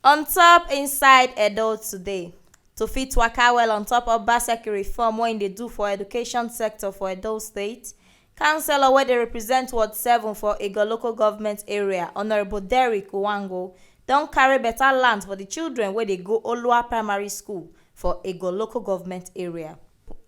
On top inside Edo today, to fit waka well on top of Obaseki reform wey they do for education sector for Edo State, councillor wey dey represent Ward 7 for Ego local government area, Honourable Derrick Uwango, don carry better land for the children wey dey go Olua Primary School for Ego local government area.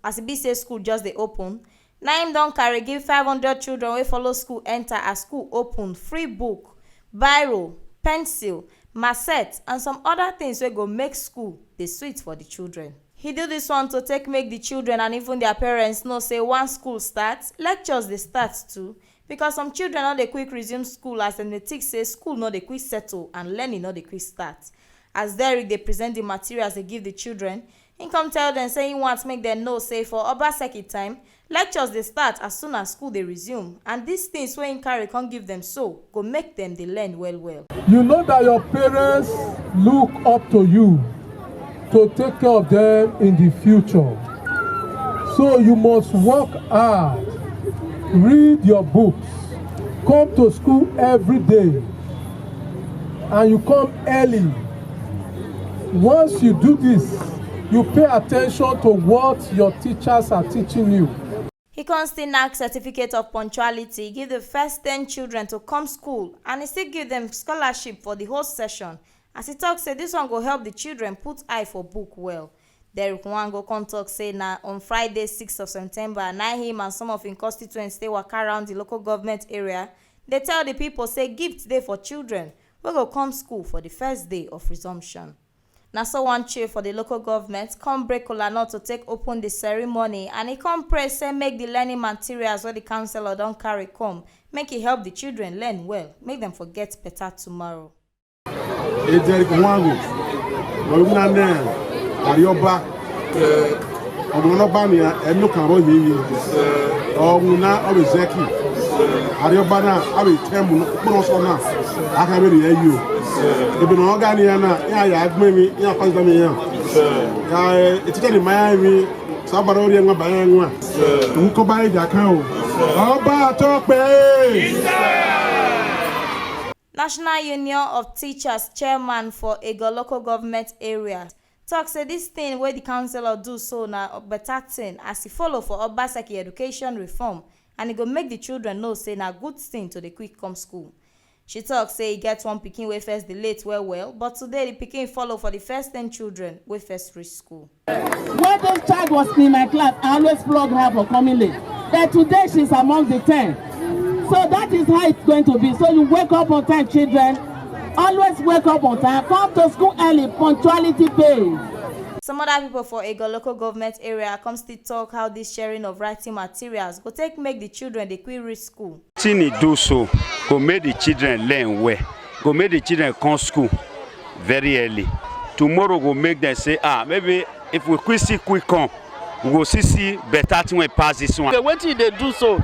As e be say school just dey open, na him don carry give 500 children wey follow school enter as school open free book, biro, pencil, macet and some other things wey go make school dey sweet for the children. He do this one to take make the children and even their parents know say once school starts, lectures dey start too, because some children no dey quick resume school as dem dey think say school no dey quick settle and learning no dey quick start. As Derrick dey present the materials dey give the children, he come tell dem say he want make dem know say for Obaseki time, lectures dey start as soon as school dey resume, and these things wey him carry come give them so go make them dey learn well well. You know that your parents look up to you to take care of them in the future. So you must work hard, read your books, come to school every day, and you come early. Once you do this, you pay attention to what your teachers are teaching you. He can still knack certificate of punctuality, give the first 10 children to come school, and he still give them scholarship for the whole session. As he talk say this one go help the children put eye for book well. Derrick Uwango come talk say na on Friday 6th of September, na him and some of his constituents stay waka around the local government area. They tell the people say gift day for children wey go come school for the first day of resumption. Na so one chief for the local government come break kola to take open the ceremony, and he come pray say make the learning materials wey the councillor don carry come, make it help the children learn well, make them forget better tomorrow. Derrick Uwango, Arioba, Omonobania, and no Caro, Oguna, Obizeki, Ariobana, Abi Temu, Bonosona, I can really hear you. If you Organiana, yeah, maybe, yeah, Pasdamia. It's getting Miami, Sabarori and Bayangua, Ukobai Jakao, Oba Tope. National Union of Teachers chairman for Ego local government area talk say this thing where the councillor do so na a better thing as he follow for Obaseki education reform, and it go make the children know say na good thing to the quick come school. She talk say he get one pikin wey first dey late well, but today the pikin follow for the first 10 children wey first reach school. When this child was in my class, I always flog her for coming late. But today she's among the 10. So that is how it's going to be. So you wake up on time, children. Always wake up on time. Come to school early. Punctuality pays. Some other people for Ego local government area come still talk how this sharing of writing materials go take make the children dey quick reach school. Tini do so go make the children learn well. Go make the children come school very early. Tomorrow go make them say, maybe if we quick come, we go see better thing when pass this one. The way they do so.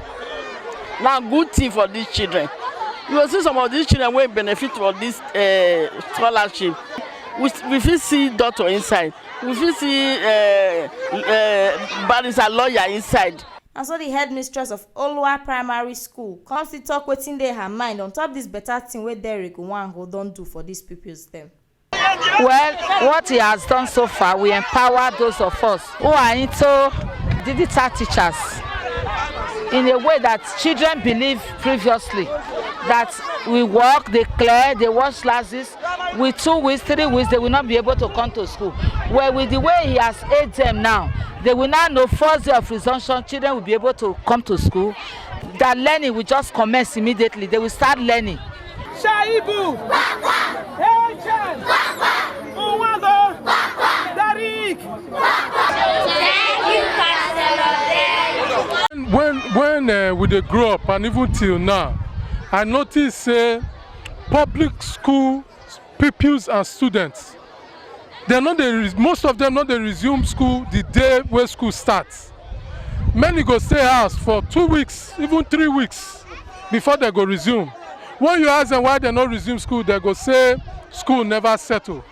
Now, good thing for these children. You will see some of these children will benefit from this scholarship. We will see doctor inside. We will see barrister lawyer inside. And so the headmistress of Olua Primary School comes to talk wetin dey her mind on top this better thing wey Derrick Uwango don do for these pupils them. Well, what he has done so far, we empower those of us who are into digital teachers in a way that children believe previously that we work, they clear, they watch classes. With 2 weeks, 3 weeks, they will not be able to come to school. Well, with the way he has aided them now, they will now know first day of resumption, children will be able to come to school. That learning will just commence immediately. They will start learning. Shaibu! Agent! Uwango! Derrick! When we dey grow up and even till now, I notice public school pupils and students, most of them not they resume school the day where school starts. Many go stay house for 2 weeks, even 3 weeks before they go resume. When you ask them why they not resume school, they go say school never settle.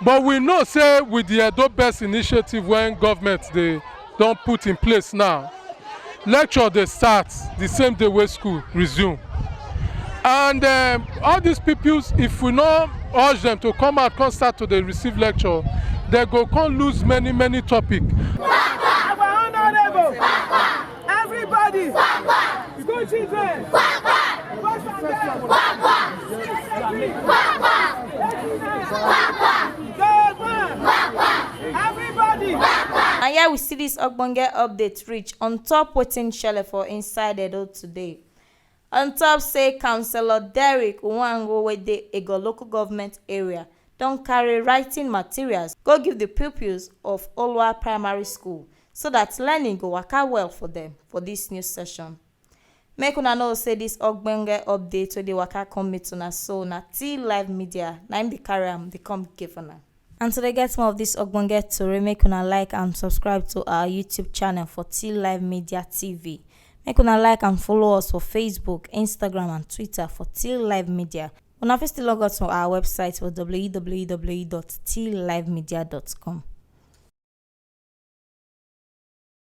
But we know say with the EDOBEST initiative when government they don't put in place now, lecture they start the same day where school resume. And all these pupils, if we not urge them to come out, come start to dey receive lecture, they go come lose many topics. Our honorable, everybody, school children, boys and girls, everybody. And here we see this ogbonge update reach on top wetin Shele for inside Edo today. On top say Councillor Derrick Nwango wey dey Ego local government area don carry writing materials go give the pupils of Olwa Primary School so that learning go waka well for them for this new session. Make una know say this ogbonge update wey dey waka come meet una so na Till Live Media na im dey carry am dey come give una. And to get more of this ogbonge tori, make una like and subscribe to our YouTube channel for Till Live Media TV. Make una like and follow us for Facebook, Instagram and Twitter for Till Live Media. Una fit still log out to our website for www.tillivemedia.com.